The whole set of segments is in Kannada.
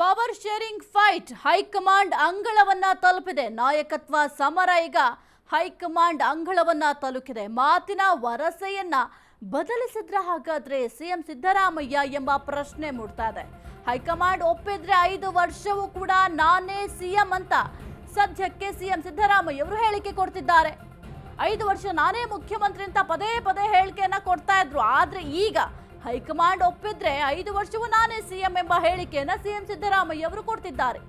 ಪವರ್ ಶೇರಿಂಗ್ ಫೈಟ್ ಹೈಕಮಾಂಡ್ ಅಂಗಳವನ್ನ ತಲುಪಿದೆ. ನಾಯಕತ್ವ ಸಮರ ಈಗ ಹೈಕಮಾಂಡ್ ಅಂಗಳವನ್ನ ತಲುಪಿದೆ. ಮಾತಿನ ವರಸೆಯನ್ನ ಬದಲಿಸಿದ್ರ ಹಾಗಾದ್ರೆ ಸಿಎಂ ಸಿದ್ದರಾಮಯ್ಯ ಎಂಬ ಪ್ರಶ್ನೆ ಮೂಡ್ತಾ ಇದೆ. ಹೈಕಮಾಂಡ್ ಒಪ್ಪಿದ್ರೆ 5 ವರ್ಷವೂ ಕೂಡ ನಾನೇ ಸಿಎಂ ಅಂತ ಸದ್ಯಕ್ಕೆ ಸಿಎಂ ಸಿದ್ದರಾಮಯ್ಯ ಅವರು ಹೇಳಿಕೆ ಕೊಡ್ತಿದ್ದಾರೆ. 5 ವರ್ಷ ನಾನೇ ಮುಖ್ಯಮಂತ್ರಿ ಅಂತ ಪದೇ ಪದೇ ಹೇಳಿಕೆಯನ್ನ ಕೊಡ್ತಾ ಇದ್ರು. ಆದ್ರೆ ಈಗ ಹೈಕಮಾಂಡ್ ಒಪ್ಪಿದ್ರೆ 5 ವರ್ಷವೂ ನಾನೇ ಸಿಎಂ ಎಂಬ ಹೇಳಿಕೆಯನ್ನ ಸಿಎಂ ಸಿದ್ದರಾಮಯ್ಯ ಅವರು ಕೊಡ್ತಿದ್ದಾರೆ.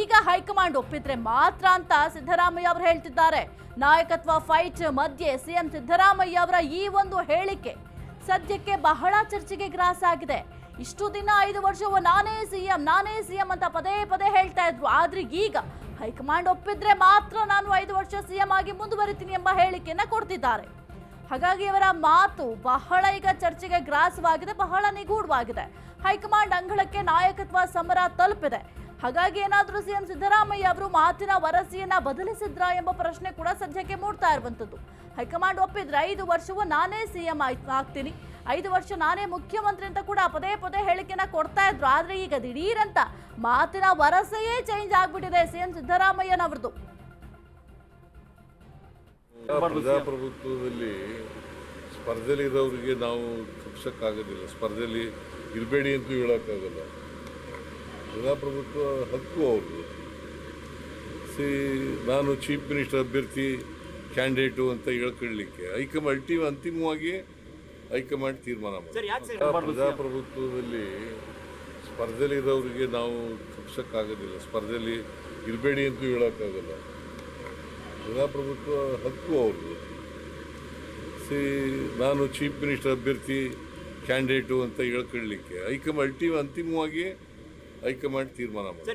ಈಗ ಹೈಕಮಾಂಡ್ ಒಪ್ಪಿದ್ರೆ ಮಾತ್ರ ಅಂತ ಸಿದ್ದರಾಮಯ್ಯ ಅವರು ಹೇಳ್ತಿದ್ದಾರೆ. ನಾಯಕತ್ವ ಫೈಟ್ ಮಧ್ಯೆ ಸಿಎಂ ಸಿದ್ದರಾಮಯ್ಯ ಅವರ ಈ ಒಂದು ಹೇಳಿಕೆ ಸದ್ಯಕ್ಕೆ ಬಹಳ ಚರ್ಚೆಗೆ ಗ್ರಾಸ ಆಗಿದೆ. ಇಷ್ಟು ದಿನ 5 ವರ್ಷವೂ ನಾನೇ ಸಿಎಂ ಅಂತ ಪದೇ ಪದೇ ಹೇಳ್ತಾ ಇದ್ರು. ಆದ್ರೆ ಈಗ ಹೈಕಮಾಂಡ್ ಒಪ್ಪಿದ್ರೆ ಮಾತ್ರ ನಾನು 5 ವರ್ಷ ಸಿಎಂ ಆಗಿ ಮುಂದುವರಿತೀನಿ ಎಂಬ ಹೇಳಿಕೆಯನ್ನ ಕೊಡ್ತಿದ್ದಾರೆ. ಹಾಗಾಗಿ ಇವರ ಮಾತು ಬಹಳ ಈಗ ಚರ್ಚೆಗೆ ಗ್ರಾಸವಾಗಿದೆ, ಬಹಳ ನಿಗೂಢವಾಗಿದೆ. ಹೈಕಮಾಂಡ್ ಅಂಗಳಕ್ಕೆ ನಾಯಕತ್ವ ಸಮರ ತಲುಪಿದೆ. ಹಾಗಾಗಿ ಏನಾದರೂ ಸಿಎಂ ಸಿದ್ದರಾಮಯ್ಯ ಅವರು ಮಾತಿನ ವರಸೆಯನ್ನ ಬದಲಿಸಿದ್ರಾ ಎಂಬ ಪ್ರಶ್ನೆ ಕೂಡ ಸದ್ಯಕ್ಕೆ ಮೂಡ್ತಾ ಇರುವಂತದ್ದು. ಹೈಕಮಾಂಡ್ ಒಪ್ಪಿದ್ರೆ 5 ವರ್ಷವೂ ನಾನೇ ಸಿಎಂ ಆಗ್ತೀನಿ, 5 ವರ್ಷ ನಾನೇ ಮುಖ್ಯಮಂತ್ರಿ ಅಂತ ಕೂಡ ಪದೇ ಪದೇ ಹೇಳಿಕೆನ ಕೊಡ್ತಾ ಇದ್ರು. ಆದ್ರೆ ಈಗ ದಿಢೀರಂತ ಮಾತಿನ ವರಸೆಯೇ ಚೇಂಜ್ ಆಗ್ಬಿಟ್ಟಿದೆ ಸಿಎಂ ಸಿದ್ದರಾಮಯ್ಯನವರದು. ಪ್ರಜಾಪ್ರಭುತ್ವದಲ್ಲಿ ಸ್ಪರ್ಧೆಯಲ್ಲಿ ಇರೋರಿಗೆ ನಾವು ತಪ್ಪಿಸಕ್ಕಾಗೋದಿಲ್ಲ, ಸ್ಪರ್ಧೆಯಲ್ಲಿ ಇರಬೇಡಿ ಅಂತೂ ಹೇಳೋಕ್ಕಾಗಲ್ಲ. ಪ್ರಜಾಪ್ರಭುತ್ವ ಹಕ್ಕು ಅವ್ರದ್ದು. ನಾನು ಚೀಫ್ ಮಿನಿಸ್ಟರ್ ಅಭ್ಯರ್ಥಿ ಕ್ಯಾಂಡಿಡೇಟು ಅಂತ ಹೇಳ್ಕೊಳ್ಳಿಕ್ಕೆ ಅಂತಿಮವಾಗಿ ಹೈಕಮಾಂಡ್ ತೀರ್ಮಾನ ಮಾಡಿ. ಪ್ರಜಾಪ್ರಭುತ್ವದಲ್ಲಿ ಸ್ಪರ್ಧೆಯಲ್ಲಿ ಇರೋರಿಗೆ ನಾವು ತಪ್ಪಿಸಕ್ಕಾಗೋದಿಲ್ಲ, ಸ್ಪರ್ಧೆಯಲ್ಲಿ ಇರಬೇಡಿ ಅಂತೂ ಹೇಳೋಕ್ಕಾಗಲ್ಲ. ಪ್ರಜಾಪ್ರಭುತ್ವ ಹಕ್ಕು ಅವ್ರದ್ದು. ನಾನು ಚೀಫ್ ಮಿನಿಸ್ಟರ್ ಅಭ್ಯರ್ಥಿ ಕ್ಯಾಂಡಿಡೇಟು ಅಂತ ಹೇಳ್ಕೊಳ್ಳಿಕ್ಕೆ ಅಂತಿಮವಾಗಿ ಹೈಕಮಾಂಡ್ ತೀರ್ಮಾನ ಮಾಡಿ.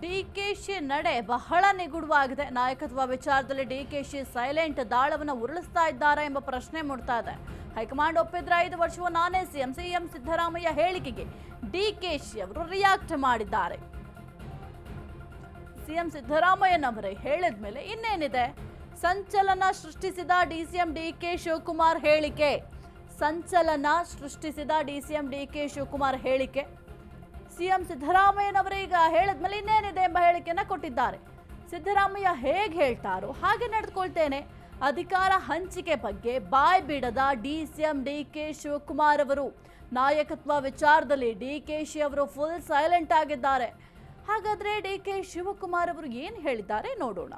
ಡಿಕೆಶಿ ನಡೆ ಬಹಳ ನಿಗೂಢವಾಗಿದೆ. ನಾಯಕತ್ವ ವಿಚಾರದಲ್ಲಿ ಡಿಕೆಶಿ ಸೈಲೆಂಟ್ ದಾಳವನ್ನು ಉರುಳಿಸ್ತಾ ಇದ್ದಾರೆ ಎಂಬ ಪ್ರಶ್ನೆ ಮೂಡ್ತಾ ಇದೆ. ಹೈಕಮಾಂಡ್ ಒಪ್ಪಿದ್ರೆ 5 ವರ್ಷವೂ ನಾನೇ ಸಿಎಂ ಸಿದ್ದರಾಮಯ್ಯ ಹೇಳಿಕೆಗೆ ಡಿಕೆಶಿ ಅವರು ರಿಯಾಕ್ಟ್ ಮಾಡಿದ್ದಾರೆ. ಸಿಎಂ ಸಿದ್ದರಾಮಯ್ಯನವರೇ ಹೇಳಿದ ಮೇಲೆ ಇನ್ನೇನಿದೆ? ಸಂಚಲನ ಸೃಷ್ಟಿಸಿದ ಡಿಸಿಎಂ ಡಿಕೆ ಶಿವಕುಮಾರ್ ಹೇಳಿಕೆ. ಸಂಚಲನ ಸೃಷ್ಟಿಸಿದ ಡಿಸಿಎಂ ಡಿಕೆ ಶಿವಕುಮಾರ್ ಹೇಳಿಕೆ. ಸಿಎಂ ಸಿದ್ದರಾಮಯ್ಯನವರೇ ಈಗ ಹೇಳಿದ್ಮೇಲೆ ಇನ್ನೇನಿದೆ ಎಂಬ ಹೇಳಿಕೆಯನ್ನ ಕೊಟ್ಟಿದ್ದಾರೆ. ಸಿದ್ದರಾಮಯ್ಯ ಹೇಗೆ ಹೇಳ್ತಾರೋ ಹಾಗೆ ನಡೆದುಕೊಳ್ತೇನೆ. ಅಧಿಕಾರ ಹಂಚಿಕೆ ಬಗ್ಗೆ ಬಾಯ್ ಬಿಡದ ಡಿಸಿಎಂ ಡಿಕೆ ಶಿವಕುಮಾರ್ ಅವರು ನಾಯಕತ್ವ ವಿಚಾರದಲ್ಲಿ ಡಿಕೆಶಿ ಅವರು ಫುಲ್ ಸೈಲೆಂಟ್ ಆಗಿದ್ದಾರೆ. ಹಾಗಾದ್ರೆ ಡಿಕೆ ಶಿವಕುಮಾರ್ ಅವರು ಏನು ಹೇಳಿದ್ದಾರೆ ನೋಡೋಣ.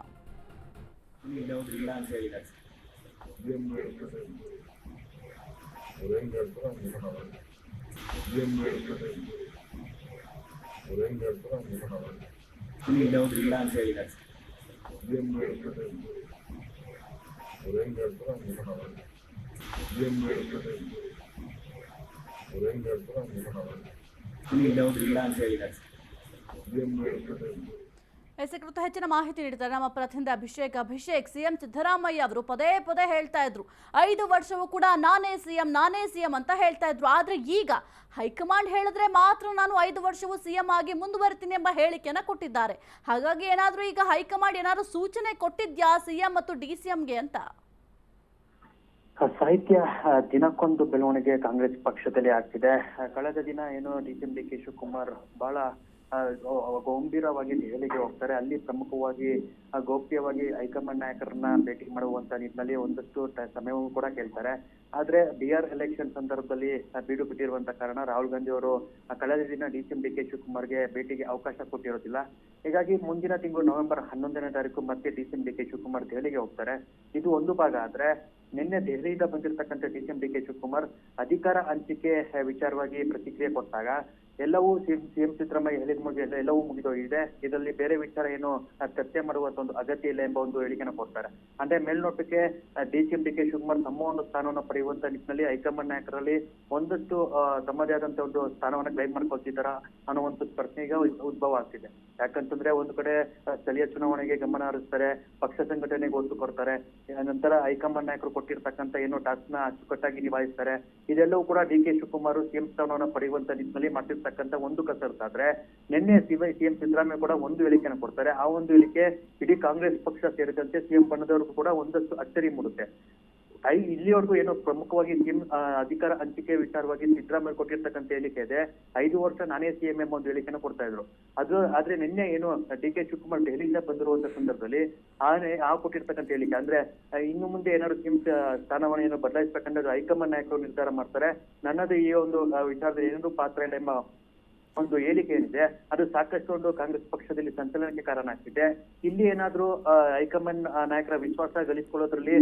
ಕುರಿತು ಹೆಚ್ಚಿನ ಮಾಹಿತಿ ನೀಡಿದ್ದಾರೆ ನಮ್ಮ ಪ್ರತಿನಿಧಿ ಅಭಿಷೇಕ್. ಸಿಎಂ ಸಿದ್ದರಾಮಯ್ಯ ಅವರು ಪದೇ ಪದೇ ಹೇಳ್ತಾ ಇದ್ರು 5 ವರ್ಷವೂ ಕೂಡ ನಾನೇ ಸಿಎಂ ಅಂತ ಹೇಳ್ತಾ ಇದ್ರು. ಆದ್ರೆ ಈಗ ಹೈಕಮಾಂಡ್ ಹೇಳಿದ್ರೆ ಮಾತ್ರ ನಾನು 5 ವರ್ಷವೂ ಸಿಎಂ ಆಗಿ ಮುಂದುವರಿತೀನಿ ಎಂಬ ಹೇಳಿಕೆಯನ್ನ ಕೊಟ್ಟಿದ್ದಾರೆ. ಹಾಗಾಗಿ ಏನಾದ್ರೂ ಈಗ ಹೈಕಮಾಂಡ್ ಏನಾದ್ರು ಸೂಚನೆ ಕೊಟ್ಟಿದ್ಯಾ ಸಿಎಂ ಮತ್ತು ಡಿಸಿಎಂಗೆ ಅಂತ? ಸಾಹಿತ್ಯ ದಿನಕ್ಕೊಂದು ಬೆಳವಣಿಗೆ ಕಾಂಗ್ರೆಸ್ ಪಕ್ಷದಲ್ಲಿ ಆಗ್ತಿದೆ. ಕಳೆದ ದಿನ ಏನು ಡಿಸಿಎಂ ಡಿಕೆ ಶಿವಕುಮಾರ್ ಬಹಳ ಗಂಭೀರವಾಗಿ ದೆಹಲಿಗೆ ಹೋಗ್ತಾರೆ. ಅಲ್ಲಿ ಪ್ರಮುಖವಾಗಿ ಗೌಪ್ಯವಾಗಿ ಹೈಕಮಾಂಡ್ ನಾಯಕರನ್ನ ಭೇಟಿ ಮಾಡುವಂತ ನಿಟ್ಟಿನಲ್ಲಿ ಒಂದಷ್ಟು ಸಮಯವೂ ಕೂಡ ಕೇಳ್ತಾರೆ. ಆದ್ರೆ ಬಿಆರ್ ಎಲೆಕ್ಷನ್ ಸಂದರ್ಭದಲ್ಲಿ ಬೀಡು ಬಿಟ್ಟಿರುವಂತ ಕಾರಣ ರಾಹುಲ್ ಗಾಂಧಿ ಅವರು ಕಳೆದ ದಿನ ಡಿಸಿಎಂ ಡಿಕೆ ಶಿವಕುಮಾರ್ಗೆ ಭೇಟಿಗೆ ಅವಕಾಶ ಕೊಟ್ಟಿರೋದಿಲ್ಲ. ಹೀಗಾಗಿ ಮುಂದಿನ ತಿಂಗಳು ನವೆಂಬರ್ 11ನೇ ತಾರೀಕು ಮತ್ತೆ ಡಿಸಿಎಂ ಡಿಕೆ ಶಿವಕುಮಾರ್ ದೆಹಲಿಗೆ ಹೋಗ್ತಾರೆ. ಇದು ಒಂದು ಭಾಗ. ಆದ್ರೆ ನಿನ್ನೆ ದೆಹಲಿಯಿಂದ ಬಂದಿರತಕ್ಕಂಥ ಡಿಸಿಎಂ ಡಿಕೆ ಶಿವಕುಮಾರ್ ಅಧಿಕಾರ ಹಂಚಿಕೆ ವಿಚಾರವಾಗಿ ಪ್ರತಿಕ್ರಿಯೆ ಕೊಟ್ಟಾಗ ಎಲ್ಲವೂ ಸಿಎಂ ಸಿದ್ದರಾಮಯ್ಯ ಹೇಳಿದ ಎಲ್ಲವೂ ಮುಗಿದೋಗಿದೆ, ಇದರಲ್ಲಿ ಬೇರೆ ವಿಚಾರ ಏನು ಚರ್ಚೆ ಮಾಡುವಂತ ಒಂದು ಅಗತ್ಯ ಇಲ್ಲ ಎಂಬ ಒಂದು ಹೇಳಿಕೆನ ಕೊಡ್ತಾರೆ. ಅಂದ್ರೆ ಮೇಲ್ನೋಟಕ್ಕೆ ಡಿಸಿಎಂ ಡಿಕೆ ಶಿವಕುಮಾರ್ ತಮ್ಮ ಒಂದು ಸ್ಥಾನವನ್ನು ಪಡೆಯುವಂತ ನಿಟ್ಟಿನಲ್ಲಿ ಹೈಕಮಾಂಡ್ ನಾಯಕರಲ್ಲಿ ಒಂದಷ್ಟು ತಮ್ಮದೇ ಆದಂತ ಒಂದು ಸ್ಥಾನವನ್ನ ಕ್ಲೈಮ್ ಮಾಡ್ಕೊಳ್ತಿದ್ದಾರ ಅನ್ನುವಂಥ ಪ್ರಶ್ನೆ ಈಗ ಉದ್ಭವ ಆಗ್ತಿದೆ. ಯಾಕಂತಂದ್ರೆ ಒಂದು ಕಡೆ ಸ್ಥಳೀಯ ಚುನಾವಣೆಗೆ ಗಮನ ಹರಿಸ್ತಾರೆ, ಪಕ್ಷ ಸಂಘಟನೆಗೆ ಒತ್ತು ಕೊಡ್ತಾರೆ, ನಂತರ ಹೈಕಮಾಂಡ್ ನಾಯಕರು ಕೊಟ್ಟಿರ್ತಕ್ಕಂಥ ಏನು ಟಾಸ್ಕ್ ನ ಅಚ್ಚುಕಟ್ಟಾಗಿ ನಿಭಾಯಿಸ್ತಾರೆ. ಇದೆಲ್ಲವೂ ಕೂಡ ಡಿಕೆ ಶಿವಕುಮಾರ್ ಸಿಎಂ ಸ್ಥಾನವನ್ನು ಪಡೆಯುವಂತ ನಿಟ್ಟಿನಲ್ಲಿ ಮಾಡ್ತಿರ್ತಕ್ಕಂಥ ಒಂದು ಕಸರತ್ತಾದ್ರೆ ನಿನ್ನೆ ಸಿಎಂ ಸಿದ್ದರಾಮಯ್ಯ ಕೂಡ ಒಂದು ಹೇಳಿಕೆಯನ್ನು ಕೊಡ್ತಾರೆ. ಆ ಒಂದು ಹೇಳಿಕೆ ಇಡೀ ಕಾಂಗ್ರೆಸ್ ಪಕ್ಷ ಸೇರಿದಂತೆ ಸಿಎಂ ಬಣದವರಿಗೂ ಕೂಡ ಒಂದಷ್ಟು ಅಚ್ಚರಿ ಮೂಡುತ್ತೆ. ಇಲ್ಲಿವರೆಗೂ ಏನು ಪ್ರಮುಖವಾಗಿ ಅಧಿಕಾರ ಹಂಚಿಕೆ ವಿಚಾರವಾಗಿ ಸಿದ್ದರಾಮಯ್ಯ ಕೊಟ್ಟಿರ್ತಕ್ಕಂಥ ಹೇಳಿಕೆ ಇದೆ. 5 ವರ್ಷ ನಾನೇ ಸಿಎಂ ಎಂಬ ಒಂದು ಹೇಳಿಕೆನ ಕೊಡ್ತಾ ಇದ್ರು. ಆದ್ರೆ ನಿನ್ನೆ ಏನು ಡಿ.ಕೆ. ಶಿವಕುಮಾರ್ ದೆಹಲಿಯಿಂದ ಬಂದಿರುವಂತ ಸಂದರ್ಭದಲ್ಲಿ ಆ ಕೊಟ್ಟಿರ್ತಕ್ಕಂಥ ಹೇಳಿಕೆ ಅಂದ್ರೆ ಇನ್ನು ಮುಂದೆ ಏನಾದ್ರು ಸಿಎಂ ಸ್ಥಾನಮಾನ ಬದಲಾಯಿಸಬೇಕಂದ್ರೆ ಹೈಕಮಾಂಡ್ ನಾಯಕರು ನಿರ್ಧಾರ ಮಾಡ್ತಾರೆ, ನನ್ನದು ಈ ಒಂದು ವಿಚಾರದಲ್ಲಿ ಏನಾದ್ರು ಪಾತ್ರ ಇಲ್ಲ ಎಂಬ ಒಂದು ಹೇಳಿಕೆ ಏನಿದೆ ಅದು ಸಾಕಷ್ಟು ಒಂದು ಕಾಂಗ್ರೆಸ್ ಪಕ್ಷದಲ್ಲಿ ಸಂಚಲನಕ್ಕೆ ಕಾರಣ ಆಗ್ತಿದೆ. ಇಲ್ಲಿ ಏನಾದ್ರೂ ಹೈಕಮಾಂಡ್ ನಾಯಕರ ವಿಶ್ವಾಸ ಗಳಿಸಿಕೊಳ್ಳೋದ್ರಲ್ಲಿ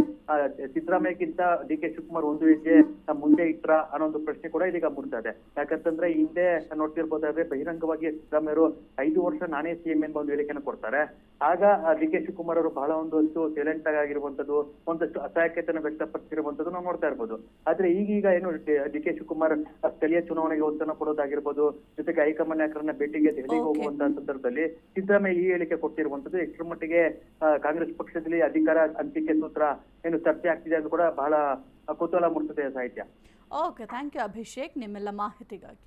ಸಿದ್ದರಾಮಯ್ಯಕ್ಕಿಂತ ಡಿ.ಕೆ. ಶಿವಕುಮಾರ್ ಒಂದು ಹೆಜ್ಜೆ ಮುಂದೆ ಇಟ್ರ ಅನ್ನೋ ಒಂದು ಪ್ರಶ್ನೆ ಕೂಡ ಇದೀಗ ಮೂಡ್ತಾ ಇದೆ. ಯಾಕಂತಂದ್ರೆ ಹಿಂದೆ ನೋಡ್ತಿರ್ಬೋದಾದ್ರೆ ಬಹಿರಂಗವಾಗಿ ಸಿದ್ದರಾಮಯ್ಯರು 5 ವರ್ಷ ನಾನೇ ಸಿಎಂ ಎಂಬ ಒಂದು ಹೇಳಿಕೆಯನ್ನು ಕೊಡ್ತಾರೆ. ಆಗ ಡಿ.ಕೆ. ಶಿವಕುಮಾರ್ ಅವರು ಬಹಳ ಒಂದಷ್ಟು ಸೈಲೆಂಟ್ ಆಗಿರುವಂತದ್ದು, ಒಂದಷ್ಟು ಅಸಹಾಯಕತೆಯನ್ನು ವ್ಯಕ್ತಪಡಿಸಿರುವಂತದ್ದು ನಾವು ನೋಡ್ತಾ ಇರ್ಬೋದು. ಆದ್ರೆ ಈಗೀಗ ಏನು ಡಿ.ಕೆ. ಶಿವಕುಮಾರ್ ಸ್ಥಳೀಯ ಚುನಾವಣೆಗೆ ಒತ್ತನ್ನು ಕೊಡೋದಾಗಿರ್ಬೋದು, ಜೊತೆಗೆ ಹೈಕಮಾಂಡ್ ನಾಯಕರನ್ನ ಭೇಟಿಗೆ ದೆಹಲಿಗೆ ಹೋಗುವಂತಹ ಸಂದರ್ಭದಲ್ಲಿ ಸಿದ್ದರಾಮಯ್ಯ ಈ ಹೇಳಿಕೆ ಕೊಟ್ಟಿರುವಂತದ್ದು ಎಷ್ಟರ ಮಟ್ಟಿಗೆ ಕಾಂಗ್ರೆಸ್ ಪಕ್ಷದಲ್ಲಿ ಅಧಿಕಾರ ಹಂಚಿಕೆ ಸೂತ್ರ ಏನು ಚರ್ಚೆ ಆಗ್ತಿದೆ ಅಂತ ಕೂಡ ಬಹಳ ಕುತೂಹಲ ಮೂಡಿಸುತ್ತೆ ಸಾಹಿತ್ಯ. ಓಕೆ, ಥ್ಯಾಂಕ್ ಯು ಅಭಿಷೇಕ್ ನಿಮ್ಮೆಲ್ಲ ಮಾಹಿತಿಗಾಗಿ.